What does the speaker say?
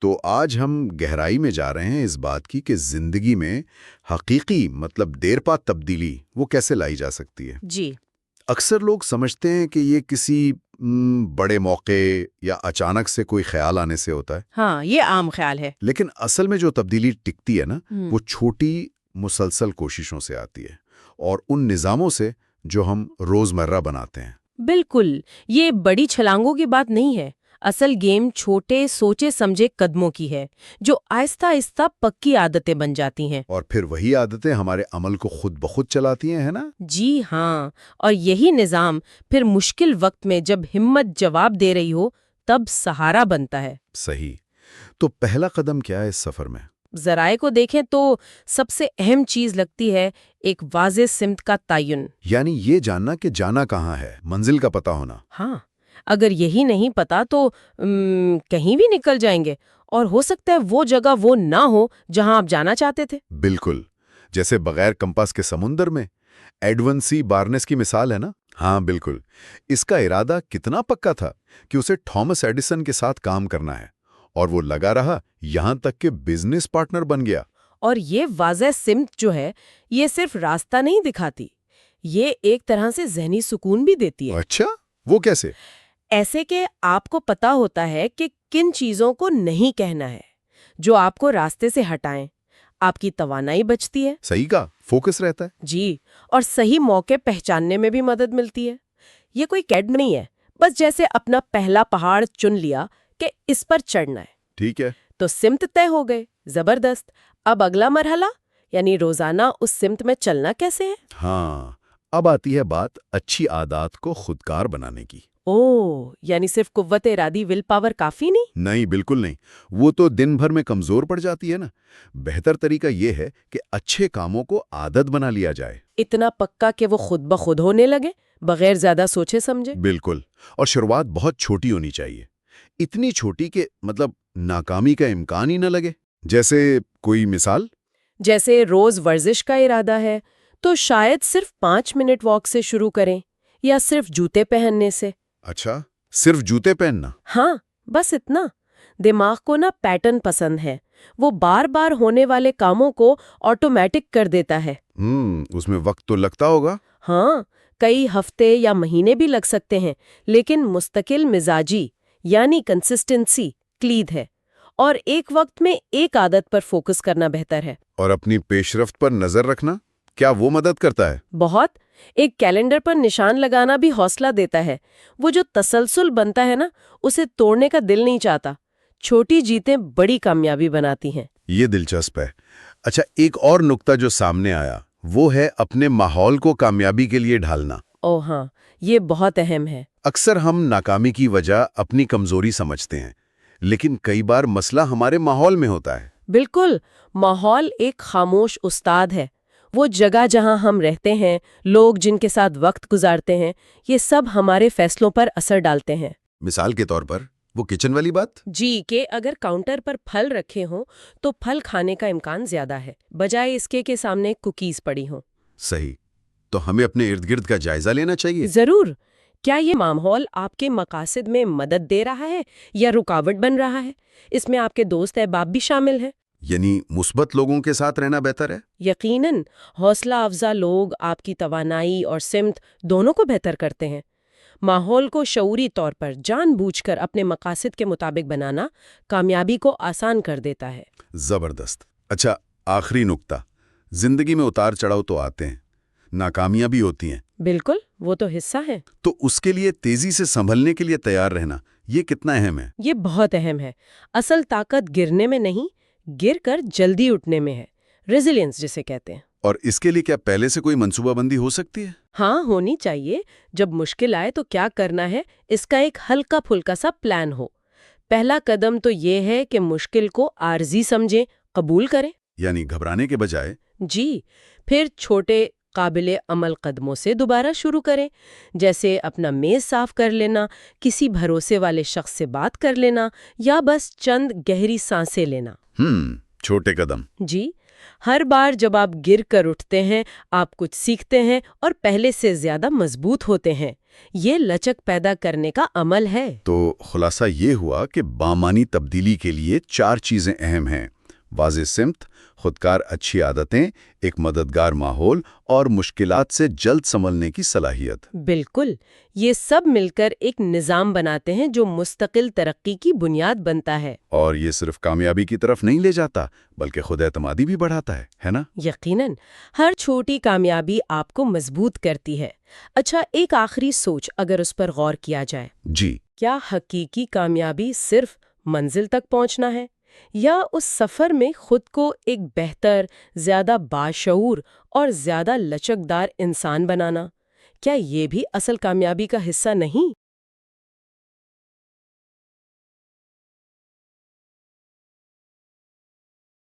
تو آج ہم گہرائی میں جا رہے ہیں اس بات کی کہ زندگی میں حقیقی مطلب دیر پا تبدیلی وہ کیسے لائی جا سکتی ہے۔ جی اکثر لوگ سمجھتے ہیں کہ یہ کسی بڑے موقع یا اچانک سے کوئی خیال آنے سے ہوتا ہے، ہاں، یہ عام خیال ہے۔ لیکن اصل میں جو تبدیلی ٹکتی ہے نا وہ چھوٹی مسلسل کوششوں سے آتی ہے اور ان نظاموں سے جو ہم روزمرہ بناتے ہیں۔ بالکل، یہ بڑی چھلانگوں کی بات نہیں ہے۔ اصل گیم چھوٹے سوچے سمجھے قدموں کی ہے جو آہستہ آہستہ پکی عادتیں بن جاتی ہیں۔ اور پھر وہی عادتیں ہمارے عمل کو خود بخود چلاتی ہیں، ہے نا؟ جی ہاں، اور یہی نظام پھر مشکل وقت میں جب ہمت جواب دے رہی ہو تب سہارا بنتا ہے۔ صحیح۔ تو پہلا قدم کیا ہے اس سفر میں؟ ذرائع کو دیکھیں تو سب سے اہم چیز لگتی ہے ایک واضح سمت کا تعین۔ یعنی یہ جاننا کہ جانا کہاں ہے، منزل کا پتہ ہونا۔ ہاں، اگر یہی نہیں پتا تو کہیں بھی نکل جائیں گے اور ہو سکتا ہے وہ جگہ وہ نہ ہو جہاں آپ جانا چاہتے تھے۔ بالکل، جیسے بغیر کمپاس کے سمندر میں ایڈون سی بارنس کی مثال ہے نا؟ ہاں بالکل۔ اس کا ارادہ کتنا پکا تھا کہ اسے تھامس ایڈیسن کے ساتھ کام کرنا ہے اور وہ لگا رہا یہاں تک کہ بزنس پارٹنر بن گیا۔ اور یہ واضح سمت جو ہے یہ صرف راستہ نہیں دکھاتی، یہ ایک طرح سے ذہنی سکون بھی دیتی ہے۔ اچھا، وہ کیسے؟ ایسے کہ آپ کو پتا ہوتا ہے کہ کن چیزوں کو نہیں کہنا ہے جو آپ کو راستے سے ہٹائیں۔ آپ کی توانائی بچتی ہے۔ صحیح کا فوکس رہتا ہے۔ جی، اور صحیح موقع پہچاننے میں بھی مدد ملتی ہے۔ یہ کوئی کیڈ نہیں ہے، بس جیسے اپنا پہلا پہاڑ چن لیا کہ اس پر چڑھنا ہے، ٹھیک ہے۔ تو سمت طے ہو گئے۔ زبردست۔ اب اگلا مرحلہ یعنی روزانہ اس سمت میں چلنا کیسے ہے؟ ہاں، اب آتی ہے بات اچھی عادات کو خودکار بنانے کی۔ یعنی صرف قوت ارادی ول پاور کافی نہیں؟ نہیں، بالکل نہیں، وہ تو دن بھر میں کمزور پڑ جاتی ہے نا۔ بہتر طریقہ یہ ہے کہ اچھے کاموں کو عادت بنا لیا جائے۔ اتنا پکا کہ وہ خود بخود ہونے لگے بغیر زیادہ سوچے سمجھے؟ بالکل، اور شروعات بہت چھوٹی ہونی چاہیے، اتنی چھوٹی کہ مطلب ناکامی کا امکان ہی نہ لگے۔ جیسے کوئی مثال؟ جیسے روز ورزش کا ارادہ ہے تو شاید صرف 5 منٹ واک سے شروع کریں یا صرف جوتے پہننے سے۔ اچھا، صرف جوتے پہننا؟ ہاں، بس اتنا۔ دماغ کو نا پیٹرن پسند ہے، وہ بار بار ہونے والے کاموں کو آٹومیٹک کر دیتا ہے۔ اس میں وقت تو لگتا ہوگا۔ ہاں، کئی ہفتے یا مہینے بھی لگ سکتے ہیں، لیکن مستقل مزاجی یعنی کنسسٹنسی کلید ہے، اور ایک وقت میں ایک عادت پر فوکس کرنا بہتر ہے۔ اور اپنی پیش رفت پر نظر رکھنا، کیا وہ مدد کرتا ہے؟ بہت۔ ایک کیلنڈر پر نشان لگانا بھی حوصلہ دیتا ہے۔ وہ جو تسلسل بنتا ہے نا، اسے توڑنے کا دل نہیں چاہتا۔ چھوٹی جیتیں بڑی کامیابی بناتی ہیں۔ یہ دلچسپ ہے۔ اچھا، ایک اور نکتہ جو سامنے آیا وہ ہے اپنے ماحول کو کامیابی کے لیے ڈھالنا۔ ہاں، یہ بہت اہم ہے۔ اکثر ہم ناکامی کی وجہ اپنی کمزوری سمجھتے ہیں، لیکن کئی بار مسئلہ ہمارے ماحول میں ہوتا ہے۔ بالکل، ماحول ایک خاموش استاد ہے۔ وہ جگہ جہاں ہم رہتے ہیں، لوگ جن کے ساتھ وقت گزارتے ہیں، یہ سب ہمارے فیصلوں پر اثر ڈالتے ہیں۔ مثال کے طور پر وہ کچن والی بات؟ جی، کہ اگر کاؤنٹر پر پھل رکھے ہوں تو پھل کھانے کا امکان زیادہ ہے، بجائے اس کے سامنے کوکیز پڑی ہوں۔ صحیح۔ تو ہمیں اپنے ارد گرد کا جائزہ لینا چاہیے۔ ضرور۔ کیا یہ ماحول آپ کے مقاصد میں مدد دے رہا ہے یا رکاوٹ بن رہا ہے؟ اس میں آپ کے دوست احباب بھی شامل ہیں۔ یعنی مثبت لوگوں کے ساتھ رہنا بہتر ہے؟ یقیناً، حوصلہ افزا لوگ آپ کی توانائی اور سمت دونوں کو بہتر کرتے ہیں۔ ماحول کو شعوری طور پر جان بوجھ کر اپنے مقاصد کے مطابق بنانا کامیابی کو آسان کر دیتا ہے۔ زبردست۔ اچھا، آخری نکتہ، زندگی میں اتار چڑھاؤ تو آتے ہیں، ناکامیاں بھی ہوتی ہیں۔ بالکل، وہ تو حصہ ہے۔ تو اس کے لیے تیزی سے سنبھلنے کے لیے تیار رہنا یہ کتنا اہم ہے؟ یہ بہت اہم ہے۔ اصل طاقت گرنے میں نہیں، گر کر جلدی اٹھنے میں ہے، ریزیلینس جسے کہتے ہیں۔ اور اس کے لیے کیا پہلے سے کوئی منصوبہ بندی ہو سکتی ہے؟ ہاں، ہونی چاہیے۔ جب مشکل آئے تو کیا کرنا ہے، اس کا ایک ہلکا پھلکا سا پلان ہو۔ پہلا قدم تو یہ ہے کہ مشکل کو عارضی سمجھیں، قبول کریں۔ یعنی گھبرانے کے بجائے؟ جی، پھر چھوٹے قابل عمل قدموں سے دوبارہ شروع کریں، جیسے اپنا میز صاف کر لینا، کسی بھروسے والے شخص سے بات کر لینا، یا بس چند گہری سانسیں لینا۔ چھوٹے قدم۔ جی، ہر بار جب آپ گر کر اٹھتے ہیں آپ کچھ سیکھتے ہیں اور پہلے سے زیادہ مضبوط ہوتے ہیں۔ یہ لچک پیدا کرنے کا عمل ہے۔ تو خلاصہ یہ ہوا کہ بامانی تبدیلی کے لیے 4 چیزیں اہم ہیں: واضح سمت، خودکار اچھی عادتیں، ایک مددگار ماحول اور مشکلات سے جلد سنبھلنے کی صلاحیت۔ بالکل، یہ سب مل کر ایک نظام بناتے ہیں جو مستقل ترقی کی بنیاد بنتا ہے۔ اور یہ صرف کامیابی کی طرف نہیں لے جاتا بلکہ خود اعتمادی بھی بڑھاتا ہے نا؟ یقیناً، ہر چھوٹی کامیابی آپ کو مضبوط کرتی ہے۔ اچھا، ایک آخری سوچ اگر اس پر غور کیا جائے، جی، کیا حقیقی کامیابی صرف منزل تک پہنچنا ہے، یا اس سفر میں خود کو ایک بہتر، زیادہ باشعور اور زیادہ لچکدار انسان بنانا؟ کیا یہ بھی اصل کامیابی کا حصہ نہیں؟